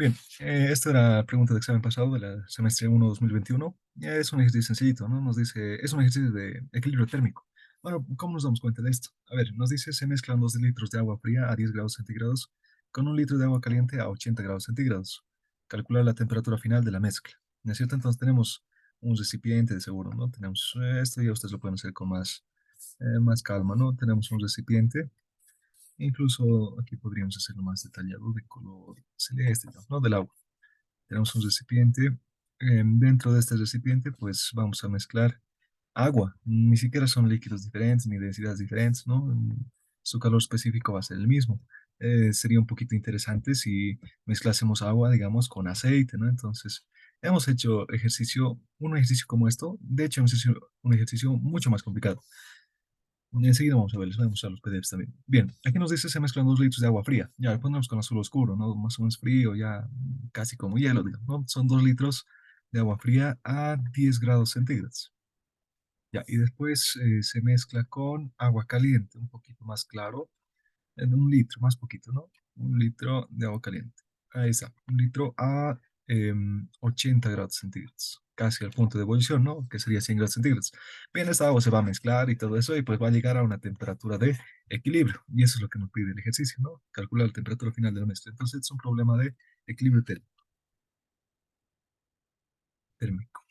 Bien, esta era la pregunta de examen pasado de la semestre 1 2021. Es un ejercicio sencillito, ¿no? Nos dice, es un ejercicio de equilibrio térmico. Bueno, ¿cómo nos damos cuenta de esto? A ver, nos dice, se mezclan 2 litros de agua fría a 10 grados centígrados con un litro de agua caliente a 80 grados centígrados. Calcular la temperatura final de la mezcla. ¿No es cierto? Entonces tenemos un recipiente de seguro, ¿no? Tenemos esto y ustedes lo pueden hacer con más calma, ¿no? Tenemos un recipiente. Incluso aquí podríamos hacerlo más detallado de color celeste, ¿no? Del agua. Tenemos un recipiente. Dentro de este recipiente, pues vamos a mezclar agua. Ni siquiera son líquidos diferentes ni densidades diferentes, ¿no? Su calor específico va a ser el mismo. Sería un poquito interesante si mezclásemos agua, digamos, con aceite, ¿no? Entonces, hemos hecho un ejercicio como esto. De hecho, hemos hecho un ejercicio mucho más complicado. Enseguida vamos a ver, les voy a mostrar los PDFs también. Bien, aquí nos dice se mezclan 2 litros de agua fría. Ya, lo ponemos con azul oscuro, ¿no? Más o menos frío, ya casi como hielo, digamos, ¿no? Son 2 litros de agua fría a 10 grados centígrados. Ya, y después se mezcla con agua caliente, un poquito más claro, en un litro, más poquito, ¿no? Un litro de agua caliente. Ahí está, un litro a 80 grados centígrados, casi al punto de ebullición, ¿no? Que sería 100 grados centígrados. Bien, esta agua se va a mezclar y todo eso, y pues va a llegar a una temperatura de equilibrio. Y eso es lo que nos pide el ejercicio, ¿no? Calcular la temperatura final de la mezcla. Entonces es un problema de equilibrio térmico.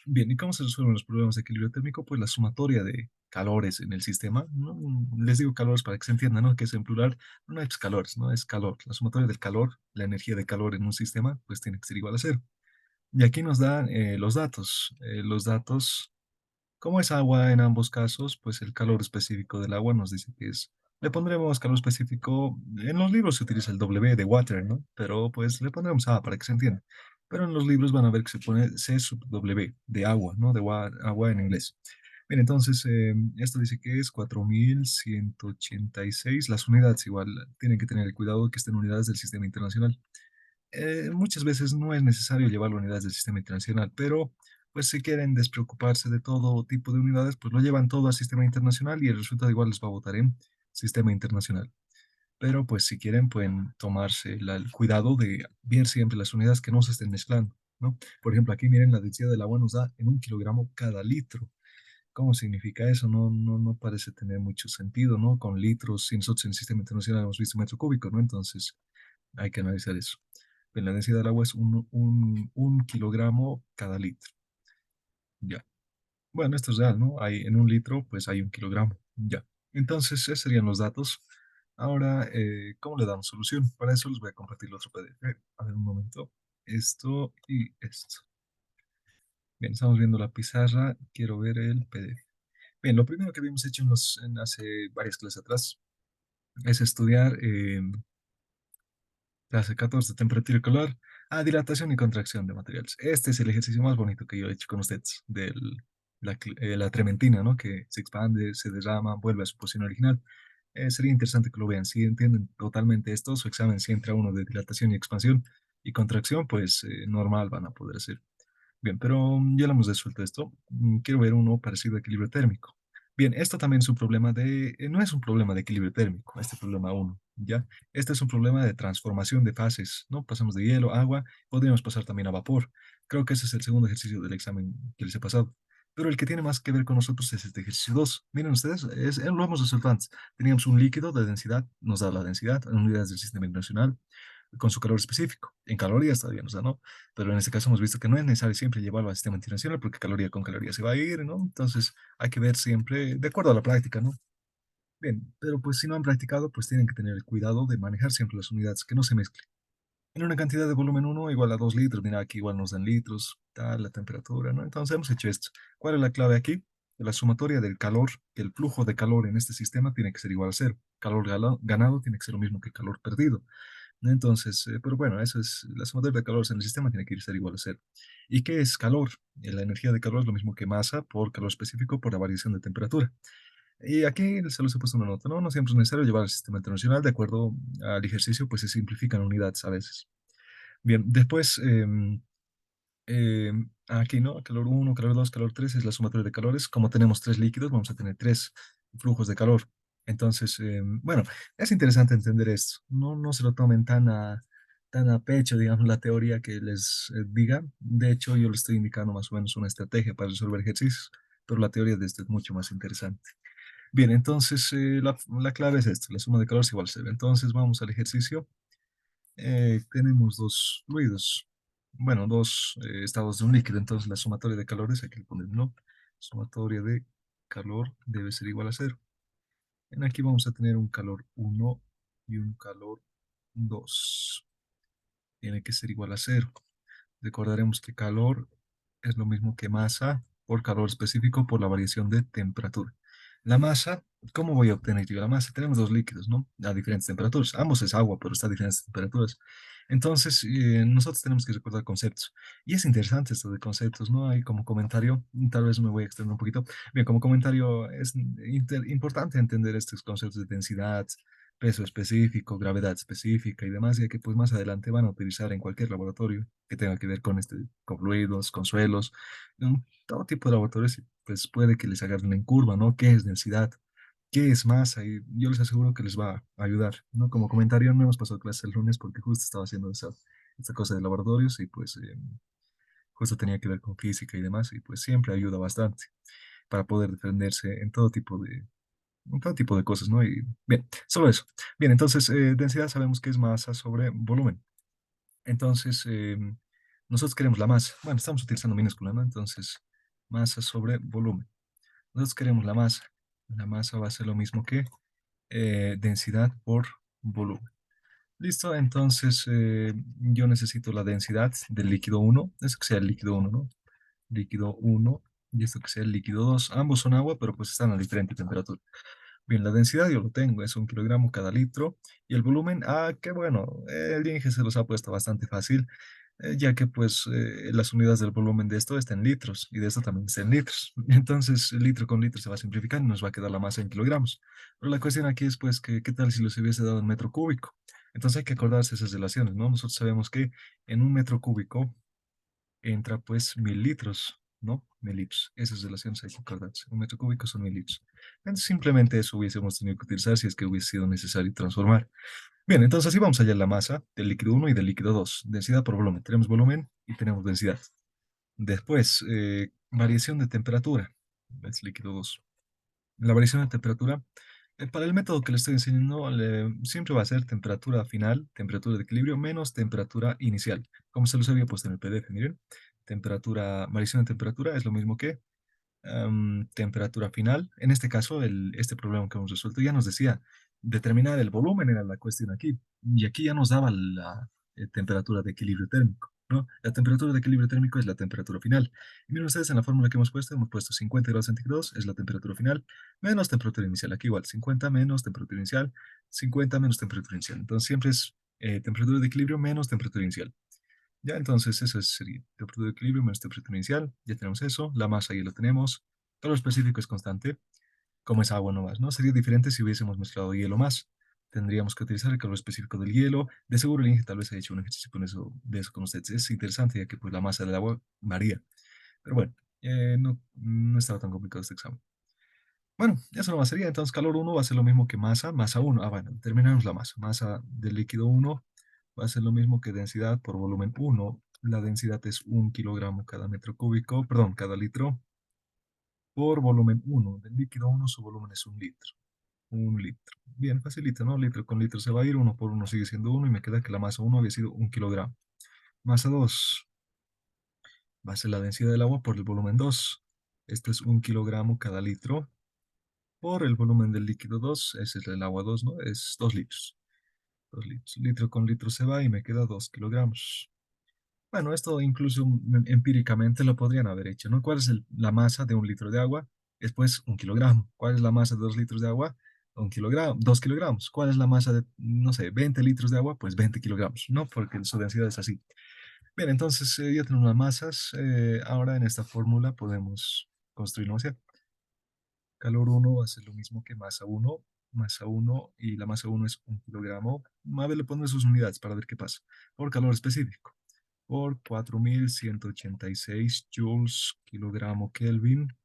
Bien, ¿y cómo se resuelven los problemas de equilibrio térmico? Pues la sumatoria de calores en el sistema, ¿no? Les digo calores para que se entienda, ¿no? Que es en plural, no es calores, ¿no? Es calor. La sumatoria del calor, la energía de calor en un sistema, pues tiene que ser igual a cero. Y aquí nos dan los datos. Los datos, como es agua en ambos casos, pues el calor específico del agua nos dice que es, le pondremos calor específico, en los libros se utiliza el W de water, ¿no? Pero pues le pondremos A para que se entienda. Pero en los libros van a ver que se pone C sub W de agua, ¿no? Agua en inglés. Bien, entonces esto dice que es 4186. Las unidades igual tienen que tener el cuidado de que estén unidades del sistema internacional. Muchas veces no es necesario llevar unidades del sistema internacional, pero pues si quieren despreocuparse de todo tipo de unidades, pues lo llevan todo al sistema internacional y el resultado igual les va a votar en sistema internacional. Pero pues si quieren pueden tomarse el cuidado de ver siempre las unidades que no se estén mezclando, ¿no? Por ejemplo, aquí miren la densidad del agua nos da en 1 kilogramo cada litro. ¿Cómo significa eso? No parece tener mucho sentido, ¿no? Con litros, si nosotros en el sistema internacional hemos visto metro cúbico, ¿no? Entonces hay que analizar eso. Pues la densidad del agua es 1 kilogramo cada litro. Ya. Bueno, esto es real, ¿no? Hay, en un litro, pues hay 1 kilogramo. Ya. Entonces, esos serían los datos. Ahora, ¿cómo le damos solución? Para eso les voy a compartir el otro PDF. A ver un momento. Esto y esto. Bien, estamos viendo la pizarra. Quiero ver el PDF. Bien, lo primero que habíamos hecho hace varias clases atrás es estudiar clase 14, temperatura y calor. Dilatación y contracción de materiales. Este es el ejercicio más bonito que yo he hecho con ustedes, de la trementina, ¿no? Que se expande, se derrama, vuelve a su posición original. Sería interesante que lo vean. Si entienden totalmente esto, su examen, si entra uno de dilatación y expansión y contracción, pues normal van a poder hacer. Bien, pero ya lo hemos resuelto esto. Quiero ver uno parecido a equilibrio térmico. Bien, esto también es un problema no es un problema de equilibrio térmico, este problema uno, ¿ya? Este es un problema de transformación de fases, ¿no? Pasamos de hielo a agua, podríamos pasar también a vapor. Creo que ese es el segundo ejercicio del examen que les he pasado. Pero el que tiene más que ver con nosotros es este ejercicio 2. Miren ustedes, lo hemos resuelto antes. Teníamos un líquido de densidad, nos da la densidad en unidades del sistema internacional, con su calor específico. En calorías todavía nos da, ¿no? Pero en este caso hemos visto que no es necesario siempre llevarlo al sistema internacional porque caloría con caloría se va a ir, ¿no? Entonces hay que ver siempre de acuerdo a la práctica, ¿no? Bien, pero pues si no han practicado, pues tienen que tener el cuidado de manejar siempre las unidades, que no se mezclen. En una cantidad de volumen uno igual a 2 litros, mira aquí igual nos dan litros, tal, la temperatura, ¿no? Entonces hemos hecho esto. ¿Cuál es la clave aquí? La sumatoria del calor, que el flujo de calor en este sistema tiene que ser igual a cero. Calor ganado tiene que ser lo mismo que calor perdido. Entonces, pero bueno, eso es, la sumatoria de calores en el sistema tiene que ser igual a cero. ¿Y qué es calor? La energía de calor es lo mismo que masa por calor específico por la variación de temperatura. Y aquí se los he puesto una nota, ¿no? No siempre es necesario llevar al sistema internacional, de acuerdo al ejercicio, pues se simplifican unidades a veces. Bien, después, aquí, ¿no? Calor uno, calor 2, calor 3 es la sumatoria de calores. Como tenemos tres líquidos, vamos a tener tres flujos de calor. Entonces, bueno, es interesante entender esto. No se lo tomen tan a pecho, digamos, la teoría que les diga. De hecho, yo les estoy indicando más o menos una estrategia para resolver ejercicios, pero la teoría de esto es mucho más interesante. Bien, entonces la clave es esto, la suma de calor es igual a cero. Entonces vamos al ejercicio. Tenemos dos fluidos, bueno, dos estados de un líquido, entonces la sumatoria de calores, aquí le ponemos, ¿no? Sumatoria de calor debe ser igual a cero. En aquí vamos a tener un calor uno y un calor 2. Tiene que ser igual a cero. Recordaremos que calor es lo mismo que masa por calor específico por la variación de temperatura. La masa, ¿cómo voy a obtener yo la masa? Tenemos dos líquidos, ¿no? A diferentes temperaturas. Ambos es agua, pero está a diferentes temperaturas. Entonces, nosotros tenemos que recordar conceptos. Y es interesante esto de conceptos, ¿no? Hay como comentario, tal vez me voy a extender un poquito. Bien, como comentario, es importante entender estos conceptos de densidad, peso específico, gravedad específica y demás, ya que pues más adelante van a utilizar en cualquier laboratorio que tenga que ver con con fluidos, con suelos, todo tipo de laboratorios, y, pues puede que les agarren en curva, ¿no? ¿Qué es densidad? ¿Qué es masa? Y yo les aseguro que les va a ayudar, ¿no? Como comentario, no hemos pasado clase el lunes porque justo estaba haciendo esta cosa de laboratorios y pues justo tenía que ver con física y demás, y pues siempre ayuda bastante para poder defenderse en todo tipo de cosas, ¿no? Y bien, solo eso. Bien, entonces, densidad sabemos que es masa sobre volumen. Entonces, nosotros queremos la masa. Bueno, estamos utilizando minúscula, ¿no? Entonces, masa sobre volumen. Nosotros queremos la masa. La masa va a ser lo mismo que densidad por volumen. Listo, entonces yo necesito la densidad del líquido uno, eso que sea el líquido uno, ¿no? Líquido uno y esto que sea el líquido 2. Ambos son agua, pero pues están a diferente temperatura. Bien, la densidad yo lo tengo, es 1 kilogramo cada litro. Y el volumen, qué bueno, el INGE se los ha puesto bastante fácil, ya que pues las unidades del volumen de esto están en litros y de esto también está en litros. Entonces, litro con litro se va a simplificar y nos va a quedar la masa en kilogramos. Pero la cuestión aquí es pues que, ¿qué tal si los hubiese dado en metro cúbico? Entonces hay que acordarse esas relaciones, ¿no? Nosotros sabemos que en un metro cúbico entra pues 1000 litros, ¿no? 1000 litros. Esas relaciones hay que acordarse. Un metro cúbico son 1000 litros. Entonces, simplemente eso hubiésemos tenido que utilizar si es que hubiese sido necesario transformar. Bien, entonces así vamos a hallar la masa del líquido uno y del líquido 2. Densidad por volumen. Tenemos volumen y tenemos densidad. Después, variación de temperatura. Es líquido 2. La variación de temperatura, para el método que le estoy enseñando, siempre va a ser temperatura final, temperatura de equilibrio, menos temperatura inicial. Como se los había puesto en el PDF, miren. Variación de temperatura es lo mismo que temperatura final. En este caso, este problema que hemos resuelto ya nos decía determinar el volumen era la cuestión aquí. Y aquí ya nos daba la temperatura de equilibrio térmico, ¿no? La temperatura de equilibrio térmico es la temperatura final. Y miren ustedes en la fórmula que hemos puesto 50 grados centígrados es la temperatura final menos temperatura inicial. Aquí igual, 50 menos temperatura inicial, 50 menos temperatura inicial. Entonces siempre es temperatura de equilibrio menos temperatura inicial. Ya, entonces eso sería temperatura de equilibrio menos temperatura inicial. Ya tenemos eso. La masa ya lo tenemos. Todo lo específico es constante. Como es agua no más, ¿no? Sería diferente si hubiésemos mezclado hielo más. Tendríamos que utilizar el calor específico del hielo. De seguro el Inge tal vez haya hecho un ejercicio con eso, de eso con ustedes. Es interesante ya que pues la masa del agua varía. Pero bueno, no estaba tan complicado este examen. Bueno, eso no más sería. Entonces, calor uno va a ser lo mismo que masa uno. Bueno, terminamos la masa. Masa del líquido uno va a ser lo mismo que densidad por volumen uno. La densidad es 1 kilogramo cada metro cúbico, perdón, cada litro, por volumen uno. Del líquido uno su volumen es 1 litro. 1 litro. Bien, facilito, ¿no? Litro con litro se va a ir, uno por uno sigue siendo uno y me queda que la masa uno había sido 1 kilogramo. Masa 2 va a ser la densidad del agua por el volumen 2. Esto es 1 kilogramo cada litro por el volumen del líquido 2, ese es el agua 2, ¿no? Es 2 litros. 2 litros. Litro con litro se va y me queda 2 kilogramos. Bueno, esto incluso empíricamente lo podrían haber hecho, ¿no? ¿Cuál es la masa de 1 litro de agua? Después 1 kilogramo. ¿Cuál es la masa de 2 litros de agua? 1 kilogramo, 2 kilogramos. ¿Cuál es la masa de, no sé, 20 litros de agua? Pues 20 kilogramos, ¿no? Porque su densidad es así. Bien, entonces ya tenemos las masas. Ahora en esta fórmula podemos construir, ¿no? Calor uno va a ser lo mismo que masa uno y la masa uno es 1 kilogramo. A ver, le pongo sus unidades para ver qué pasa. Por calor específico, por 4186 joules kilogramo Kelvin,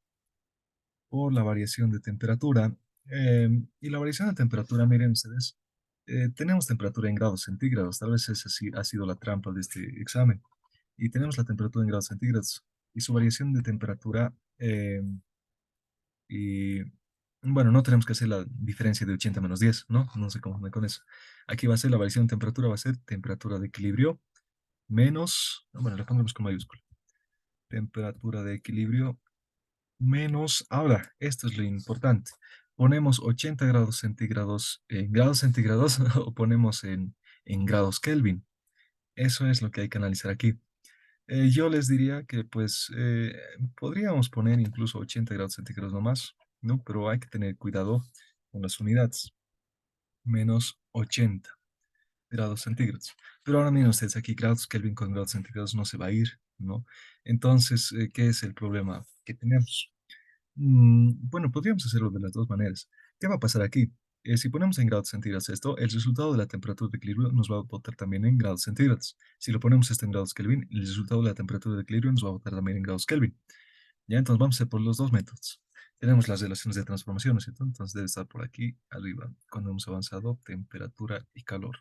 por la variación de temperatura. Y la variación de temperatura, miren ustedes, tenemos temperatura en grados centígrados, tal vez esa sí ha sido la trampa de este examen. Y tenemos la temperatura en grados centígrados y su variación de temperatura, y bueno, no tenemos que hacer la diferencia de 80 menos 10, ¿no? No se confunde con eso. Aquí va a ser la variación de temperatura, va a ser temperatura de equilibrio menos, bueno, la pondremos con mayúscula, temperatura de equilibrio menos, ahora, esto es lo importante, ponemos 80 grados centígrados en grados centígrados o ponemos en grados Kelvin. Eso es lo que hay que analizar aquí. Yo les diría que pues podríamos poner incluso 80 grados centígrados nomás, ¿no? Pero hay que tener cuidado con las unidades. Menos 80 grados centígrados. Pero ahora miren ustedes, aquí grados Kelvin con grados centígrados no se va a ir, ¿no? Entonces, ¿qué es el problema que tenemos? Bueno, podríamos hacerlo de las dos maneras. ¿Qué va a pasar aquí? Si ponemos en grados centígrados esto, el resultado de la temperatura de equilibrio nos va a botar también en grados centígrados. Si lo ponemos esto en grados Kelvin, el resultado de la temperatura de equilibrio nos va a botar también en grados Kelvin. Ya, entonces vamos a hacer por los dos métodos. Tenemos las relaciones de transformación, ¿no es cierto? Entonces debe estar por aquí arriba, cuando hemos avanzado, temperatura y calor.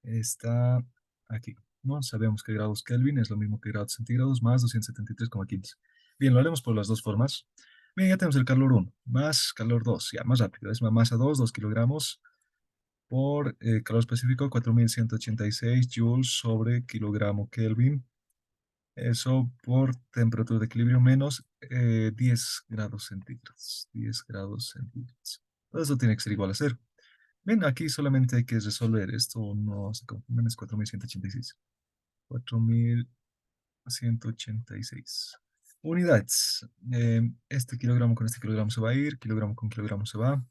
Está aquí, ¿no? Sabemos que grados Kelvin es lo mismo que grados centígrados más 273,15. Bien, lo haremos por las dos formas. Bien, ya tenemos el calor 1 más calor 2, ya más rápido. Es masa 2 kilogramos por calor específico, 4186 joules sobre kilogramo Kelvin. Eso por temperatura de equilibrio menos 10 grados centígrados. 10 grados centígrados. Eso tiene que ser igual a cero. Bien, aquí solamente hay que resolver esto, no se confunden, es 4186. 4186 unidades. Este kilogramo con este kilogramo se va a ir, kilogramo con kilogramo se va.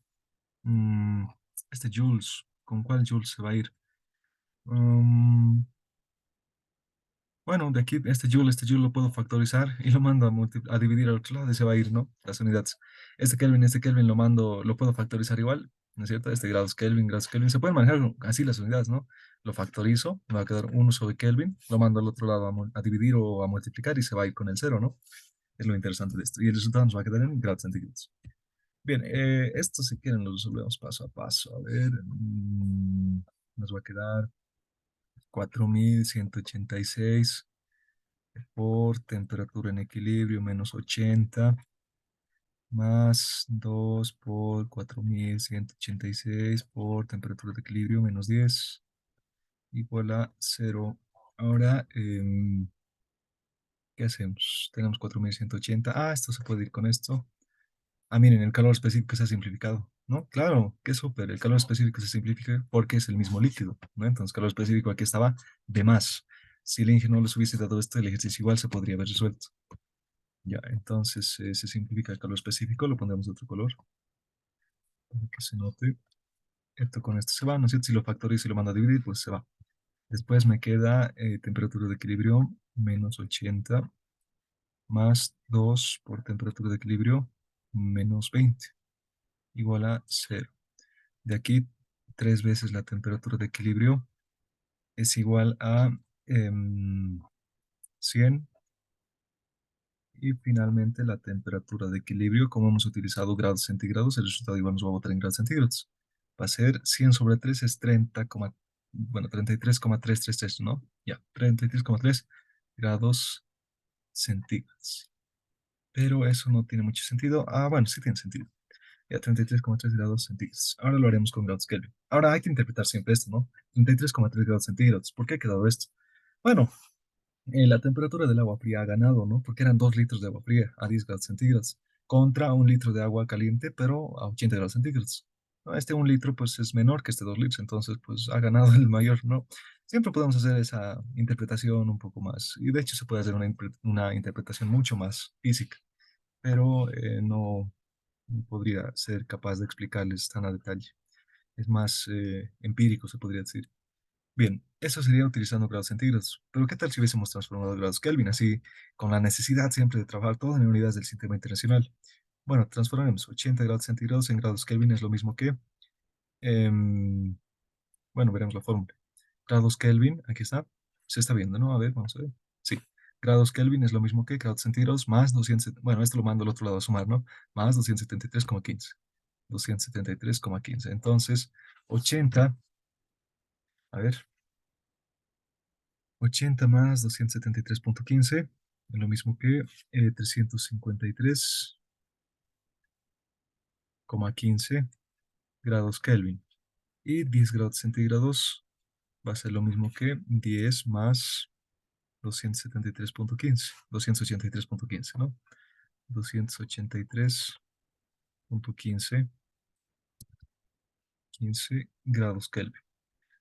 Mm, este joules, ¿con cuál joules se va a ir? Mm, bueno, de aquí este joule lo puedo factorizar y lo mando a dividir al otro lado y se va a ir, ¿no? Las unidades. Este Kelvin lo mando, lo puedo factorizar igual, ¿no es cierto? Este grados Kelvin, se pueden manejar así las unidades, ¿no? Lo factorizo, me va a quedar 1/Kelvin, lo mando al otro lado a dividir o a multiplicar y se va a ir con el cero, ¿no? Es lo interesante de esto. Y el resultado nos va a quedar en grados centígrados. Bien, esto si quieren lo resolvemos paso a paso. A ver, nos va a quedar 4186 por temperatura en equilibrio menos 80 más 2 por 4186 por temperatura de equilibrio menos 10 igual a cero. Ahora, ¿qué hacemos? Tenemos 4180. Ah, esto se puede ir con esto. Ah, miren, el calor específico se ha simplificado, ¿no? Claro, qué súper. El calor específico se simplifica porque es el mismo líquido, ¿no? Entonces, calor específico aquí estaba de más. Si el ingeniero no les hubiese dado esto, el ejercicio igual se podría haber resuelto. Ya, entonces se simplifica el calor específico, lo pondremos de otro color para que se note. Esto con esto se va, ¿no es cierto? Si lo factorizo y lo mando a dividir, pues se va. Después me queda temperatura de equilibrio menos 80 más 2 por temperatura de equilibrio menos 20 igual a cero. De aquí, 3 veces la temperatura de equilibrio es igual a 100. Y finalmente la temperatura de equilibrio, como hemos utilizado grados centígrados, el resultado igual nos va a botar en grados centígrados. Va a ser 100/3 es 30, bueno, 33,333, ¿no? Ya, 33,3 grados centígrados. Pero eso no tiene mucho sentido. Ah, bueno, sí tiene sentido. Ya, 33,3 grados centígrados. Ahora lo haremos con grados Kelvin. Ahora hay que interpretar siempre esto, ¿no? 33,3 grados centígrados. ¿Por qué ha quedado esto? Bueno, la temperatura del agua fría ha ganado, ¿no? Porque eran 2 litros de agua fría a 10 grados centígrados contra 1 litro de agua caliente, pero a 80 grados centígrados. ¿No? Este 1 litro, pues, es menor que este 2 litros, entonces, pues, ha ganado el mayor, ¿no? Siempre podemos hacer esa interpretación un poco más, y de hecho se puede hacer una interpretación mucho más física, pero no podría ser capaz de explicarles tan a detalle. Es más empírico, se podría decir. Bien, eso sería utilizando grados centígrados. Pero ¿qué tal si hubiésemos transformado grados Kelvin? Así, con la necesidad siempre de trabajar todo en unidades del sistema internacional. Bueno, transformaremos 80 grados centígrados en grados Kelvin es lo mismo que, em, bueno, veremos la fórmula. Grados Kelvin, aquí está, se está viendo, ¿no? A ver, vamos a ver. Sí, grados Kelvin es lo mismo que grados centígrados más 200, bueno, esto lo mando al otro lado a sumar, ¿no? Más 273,15. 273,15. Entonces, 80, a ver, 80 más 273,15 es lo mismo que 353,15 grados Kelvin. Y 10 grados centígrados va a ser lo mismo que 10 más 273,15, ¿no? 283,15 15 grados Kelvin.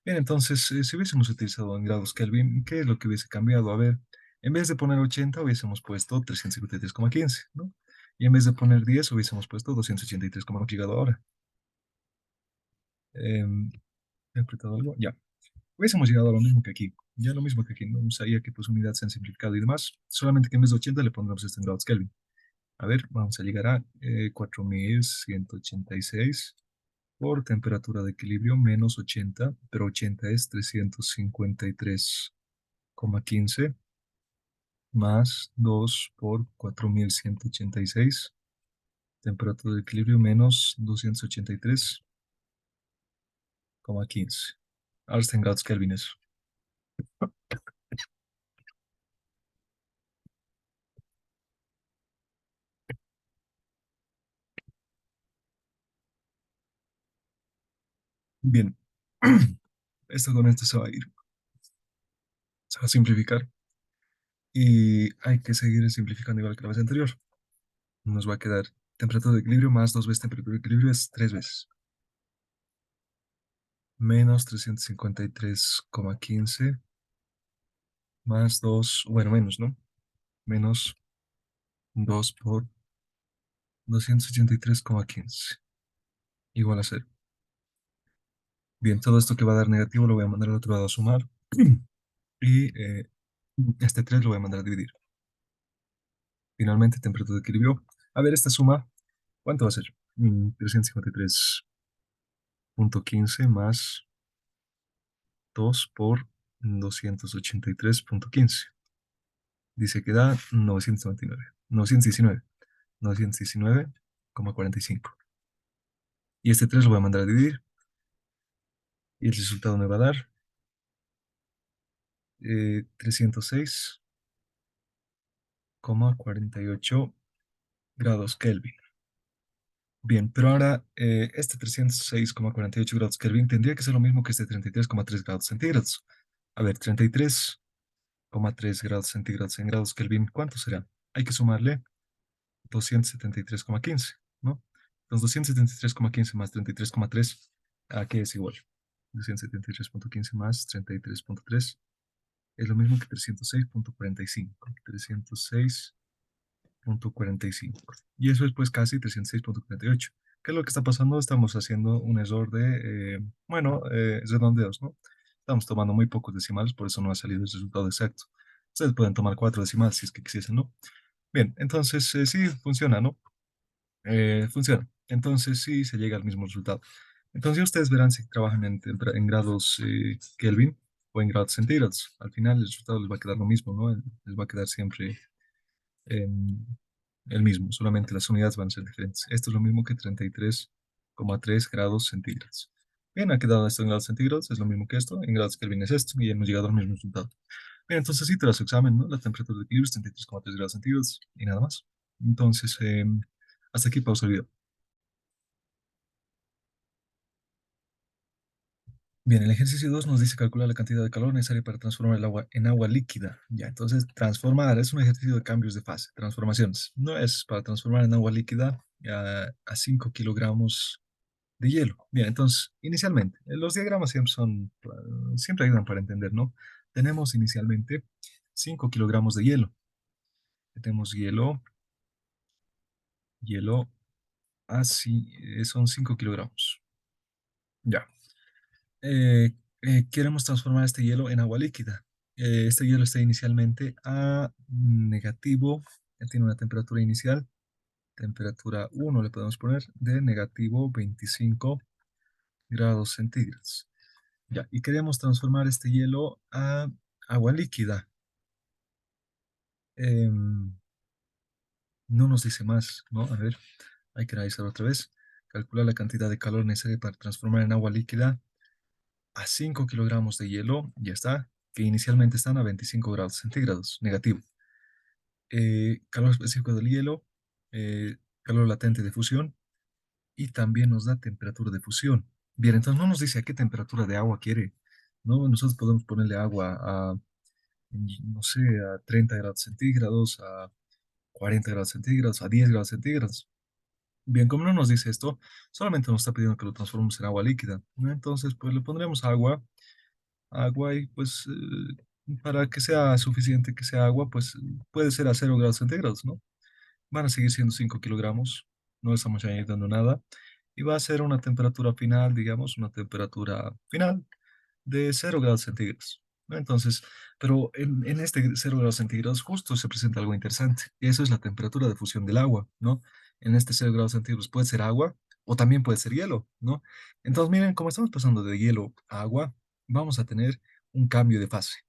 Bien, entonces, si hubiésemos utilizado en grados Kelvin, ¿qué es lo que hubiese cambiado? A ver, en vez de poner 80, hubiésemos puesto 353,15, ¿no? Y en vez de poner 10, hubiésemos puesto 283, como hemos llegado ahora. ¿He apretado algo? Ya. Hubiésemos llegado a lo mismo que aquí. Ya lo mismo que aquí, ¿no? Sabía que pues unidades se han simplificado y demás. Solamente que en vez de 80 le pondremos esto en grados Kelvin. A ver, vamos a llegar a 4186 por temperatura de equilibrio menos 80, pero 80 es 353,15 más 2 por 4186, temperatura de equilibrio menos 283,15. Ahora está en grados Kelvin eso. Bien, esto con esto se va a ir, se va a simplificar y hay que seguir simplificando igual que la vez anterior. Nos va a quedar temperatura de equilibrio más 2 veces temperatura de equilibrio es 3 veces. Menos 353,15 más 2, bueno, menos, ¿no? Menos 2 por 283,15 igual a cero. Bien, todo esto que va a dar negativo lo voy a mandar al otro lado a sumar y este 3 lo voy a mandar a dividir. Finalmente, temperatura de equilibrio. A ver, esta suma, ¿cuánto va a ser? 353,15 más 2 por 283,15. Dice que da 999, 919, 919,45. Y este 3 lo voy a mandar a dividir y el resultado me va a dar 306,48 grados Kelvin. Bien, pero ahora este 306,48 grados Kelvin tendría que ser lo mismo que este 33,3 grados centígrados. A ver, 33,3 grados centígrados en grados Kelvin, ¿cuánto será? Hay que sumarle 273,15, ¿no? Entonces 273,15 más 33,3, ¿a qué es igual? 273,15 más 33,3 es lo mismo que 306,45. 306,45. Y eso es pues casi 306,48. ¿Qué es lo que está pasando? Estamos haciendo un error de, bueno, redondeos, ¿no? Estamos tomando muy pocos decimales, por eso no ha salido el resultado exacto. Ustedes pueden tomar 4 decimales si es que quisiesen, ¿no? Bien, entonces sí funciona, ¿no? Funciona. Entonces sí se llega al mismo resultado. Entonces ustedes verán si trabajan en grados Kelvin o en grados centígrados. Al final el resultado les va a quedar lo mismo, ¿no? Les va a quedar siempre em, el mismo, solamente las unidades van a ser diferentes. Esto es lo mismo que 33,3 grados centígrados. Bien, ha quedado esto en grados centígrados, es lo mismo que esto, en grados Kelvin es esto, y hemos llegado al mismo resultado. Bien, entonces sí, tras su examen, ¿no? La temperatura de equilibrio es 33,3 grados centígrados y nada más. Entonces, hasta aquí pausa el video. Bien, el ejercicio 2 nos dice calcular la cantidad de calor necesaria para transformar el agua en agua líquida. Ya, entonces transformar es un ejercicio de cambios de fase, transformaciones. No es para transformar en agua líquida a 5 kilogramos de hielo. Bien, entonces, inicialmente, los diagramas siempre ayudan para entender, ¿no? Tenemos inicialmente 5 kilogramos de hielo. Tenemos hielo, así, son 5 kilogramos. Ya. Queremos transformar este hielo en agua líquida. Este hielo está inicialmente a negativo, tiene una temperatura inicial, temperatura 1 le podemos poner, de negativo 25 grados centígrados. Ya, y queremos transformar este hielo a agua líquida. No nos dice más, ¿no? A ver, hay que analizar otra vez. calcular la cantidad de calor necesaria para transformar en agua líquida a 5 kilogramos de hielo, ya está, que inicialmente están a 25 grados centígrados, negativo. Calor específico del hielo, calor latente de fusión y también nos da temperatura de fusión. Bien, entonces no nos dice a qué temperatura de agua quiere, ¿no? Nosotros podemos ponerle agua a, no sé, a 30 grados centígrados, a 40 grados centígrados, a 10 grados centígrados. Bien, como no nos dice esto, solamente nos está pidiendo que lo transformemos en agua líquida, ¿no? Entonces, pues le pondremos agua y pues para que sea suficiente que sea agua, pues puede ser a 0 grados centígrados, ¿no? Van a seguir siendo 5 kilogramos, no estamos añadiendo nada, y va a ser una temperatura final, digamos, una temperatura final de 0 grados centígrados, ¿no? Entonces, pero en este 0 grados centígrados justo se presenta algo interesante, y eso es la temperatura de fusión del agua, ¿no? En este 0 grados centígrados puede ser agua o también puede ser hielo, ¿no? Entonces, miren, como estamos pasando de hielo a agua, vamos a tener un cambio de fase,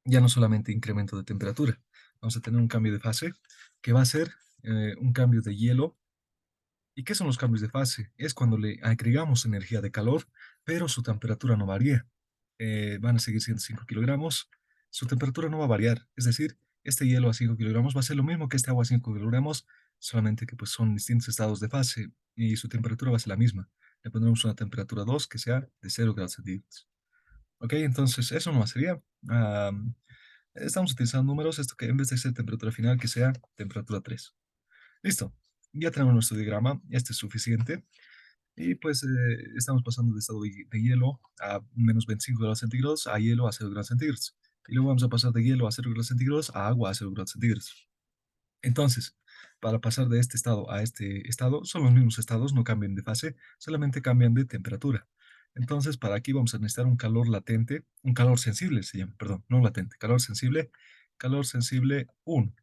ya no solamente incremento de temperatura, vamos a tener un cambio de fase que va a ser un cambio de hielo. ¿Y qué son los cambios de fase? Es cuando le agregamos energía de calor, pero su temperatura no varía. Van a seguir siendo 5 kilogramos, su temperatura no va a variar. Es decir, este hielo a 5 kilogramos va a ser lo mismo que este agua a 5 kilogramos, solamente que pues son distintos estados de fase y su temperatura va a ser la misma. Le pondremos una temperatura 2 que sea de 0 grados centígrados. Ok, entonces eso no sería. Estamos utilizando números, esto que en vez de ser temperatura final, que sea temperatura 3. Listo, ya tenemos nuestro diagrama, este es suficiente. Y pues estamos pasando de estado de hielo a -25 grados centígrados a hielo a 0 grados centígrados. Y luego vamos a pasar de hielo a 0 grados centígrados a agua a 0 grados centígrados. Entonces, para pasar de este estado a este estado, son los mismos estados, no cambian de fase, solamente cambian de temperatura. Entonces, para aquí vamos a necesitar un calor latente, un calor sensible se llama, perdón, no latente, calor sensible 1.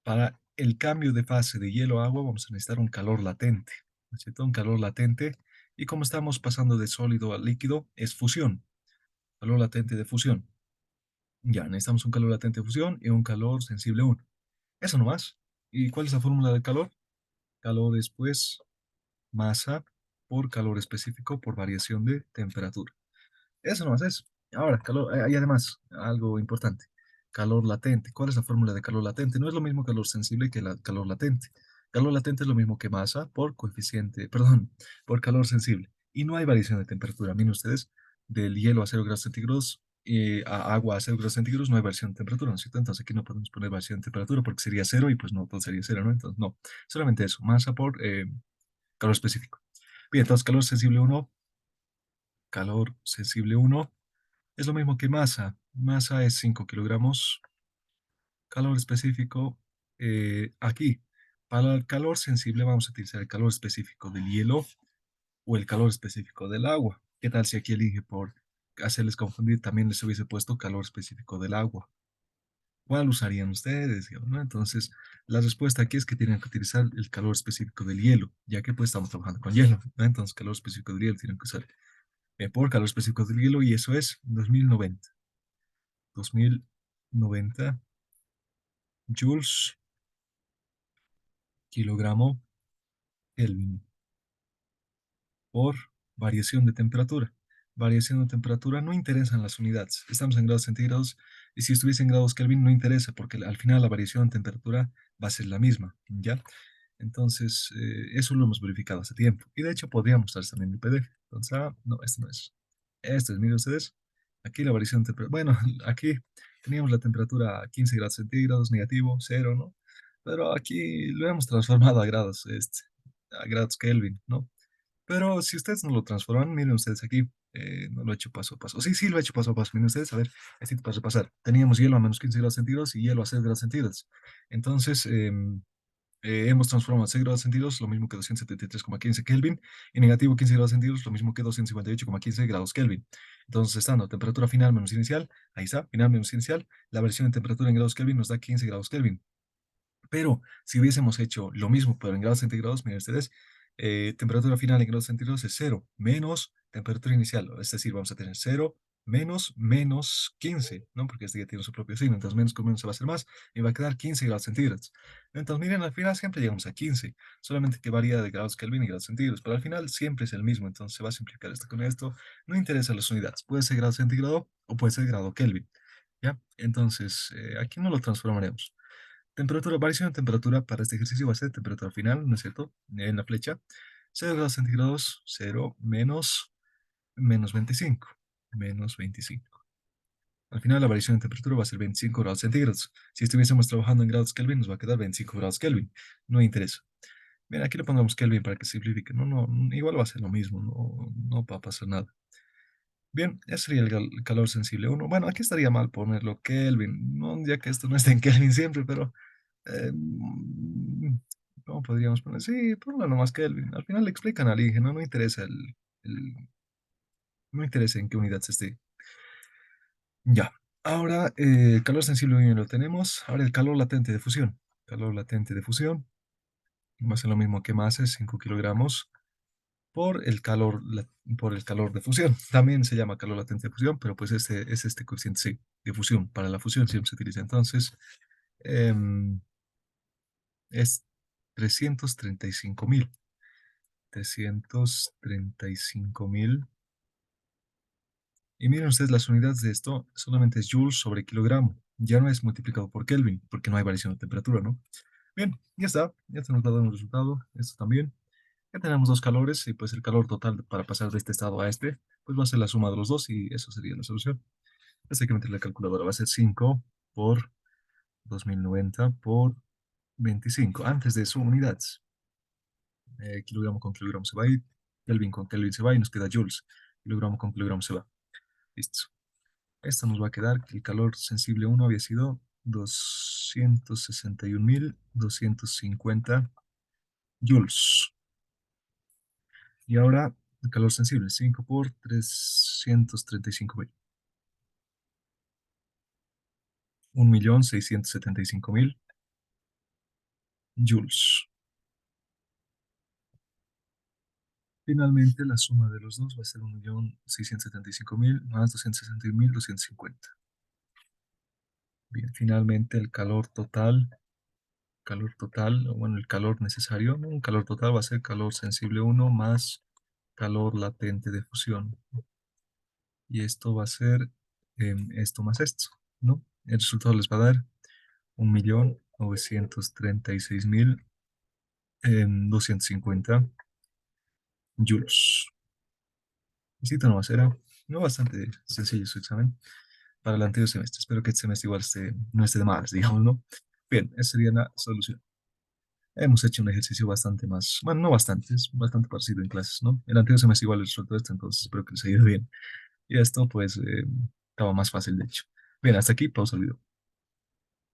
Para el cambio de fase de hielo a agua vamos a necesitar un calor latente, ¿no es cierto? Un calor latente. Y como estamos pasando de sólido a líquido, es fusión, calor latente de fusión. Ya, necesitamos un calor latente de fusión y un calor sensible 1. Eso nomás. ¿Y cuál es la fórmula del calor? Calor es pues masa por calor específico por variación de temperatura. Eso nomás es. Ahora, calor, y además, algo importante, calor latente. ¿Cuál es la fórmula de calor latente? No es lo mismo calor sensible que calor latente. Calor latente es lo mismo que masa por coeficiente, perdón, por calor sensible. Y no hay variación de temperatura. Miren ustedes, del hielo a 0 grados centígrados a agua a 0 grados centígrados no hay variación de temperatura, ¿no es cierto? Entonces aquí no podemos poner variación de temperatura porque sería cero y pues no, todo sería cero, ¿no? Entonces no, solamente eso, masa por calor específico. Bien, entonces calor sensible uno es lo mismo que masa. Masa es 5 kilogramos. Calor específico, aquí. Para el calor sensible vamos a utilizar el calor específico del hielo o el calor específico del agua. ¿Qué tal si aquí elige por hacerles confundir, también les hubiese puesto calor específico del agua? ¿Cuál usarían ustedes? Digamos, ¿no? Entonces, la respuesta aquí es que tienen que utilizar el calor específico del hielo, ya que pues estamos trabajando con hielo, ¿no? Entonces, calor específico del hielo tienen que usar por calor específico del hielo y eso es 2090. 2090 joules kilogramo Kelvin por variación de temperatura. Variación de temperatura no interesan las unidades. Estamos en grados centígrados y si estuviese en grados Kelvin no interesa porque al final la variación de temperatura va a ser la misma, ¿ya? Entonces, eso lo hemos verificado hace tiempo. Y de hecho podría mostrarse también en el PDF. Entonces, no, este no es. Este es, miren ustedes. Aquí la variación de temperatura. Bueno, aquí teníamos la temperatura a 15 grados centígrados, negativo, cero, ¿no? Pero aquí lo hemos transformado a grados, a grados Kelvin, ¿no? Pero si ustedes no lo transforman, miren ustedes aquí, no lo he hecho paso a paso. Sí, sí, lo he hecho paso a paso. Miren ustedes, a ver, así para repasar. Teníamos hielo a -15 grados centígrados y hielo a 6 grados centígrados. Entonces, hemos transformado a 6 grados centígrados, lo mismo que 273,15 Kelvin, y negativo 15 grados centígrados, lo mismo que 258,15 grados Kelvin. Entonces, estando temperatura final menos inicial, ahí está, final menos inicial, la versión en temperatura en grados Kelvin nos da 15 grados Kelvin. Pero si hubiésemos hecho lo mismo, pero en grados centígrados, miren ustedes, temperatura final en grados centígrados es cero, menos temperatura inicial, es decir, vamos a tener cero menos 15, ¿no? Porque este ya tiene su propio signo, entonces menos con menos se va a hacer más y va a quedar 15 grados centígrados. Entonces, miren, al final siempre llegamos a 15, solamente que varía de grados Kelvin y grados centígrados, pero al final siempre es el mismo, entonces se va a simplificar esto con esto. No interesa las unidades, puede ser grado centígrado o puede ser grado Kelvin, ¿ya? Entonces, aquí no lo transformaremos. Temperatura, variación de temperatura para este ejercicio va a ser temperatura final, ¿no es cierto? En la flecha, 0 grados centígrados, 0, menos 25, menos 25. Al final la variación de temperatura va a ser 25 grados centígrados. Si estuviésemos trabajando en grados Kelvin, nos va a quedar 25 grados Kelvin. No interesa. Bien, aquí le pongamos Kelvin para que simplifique. No, no, igual va a ser lo mismo, no, no va a pasar nada. Bien, ese sería el calor sensible uno. Bueno, aquí estaría mal ponerlo Kelvin, no, ya que esto no está en Kelvin siempre, pero ¿cómo podríamos poner? Sí, ponlo nomás Kelvin. Al final le explican al INGE, no, no interesa no interesa en qué unidad se esté. Ya. Ahora, el calor sensible bien lo tenemos. Ahora el calor latente de fusión. Calor latente de fusión. Va a ser lo mismo que masa, 5 kilogramos por el calor, por el calor de fusión. También se llama calor latente de fusión, pero pues este es este coeficiente C de fusión. Para la fusión siempre se utiliza. Entonces, em, es 335.000. 335.000. Y miren ustedes, las unidades de esto solamente es joules sobre kilogramo. Ya no es multiplicado por Kelvin, porque no hay variación de temperatura, ¿no? Bien, ya está. Ya se nos ha dado un resultado. Esto también. Ya tenemos dos calores y pues el calor total para pasar de este estado a este, pues va a ser la suma de los dos y eso sería la solución. Así que meter la calculadora. Va a ser 5 por 2090 por 25. Antes de eso, unidades. Kilogramo con kilogramo se va a ir. Kelvin con Kelvin se va y nos queda joules. Kilogramo con kilogramo se va. Listo. Esto nos va a quedar que el calor sensible uno había sido 261.250 joules. Y ahora el calor sensible, 5 por 335.000. 1.675.000 joules. Finalmente, la suma de los dos va a ser 1.675.000 más 261.250. Bien, finalmente el calor total, o bueno, el calor necesario, ¿no? Un calor total va a ser calor sensible uno más calor latente de fusión. Y esto va a ser esto más esto, ¿no? El resultado les va a dar 1.936.250 joules. Necesito nomás, era no bastante sencillo su examen para el anterior semestre. Espero que este semestre igual no esté de más, digamos, ¿no? Bien, esa sería la solución. Hemos hecho un ejercicio bastante más, bueno, no bastante, es bastante parecido en clases, ¿no? El anterior semestre igual les resuelto esto, entonces espero que les haya ido bien. Y esto, pues, estaba más fácil, de hecho. Bien, hasta aquí, pausa el video.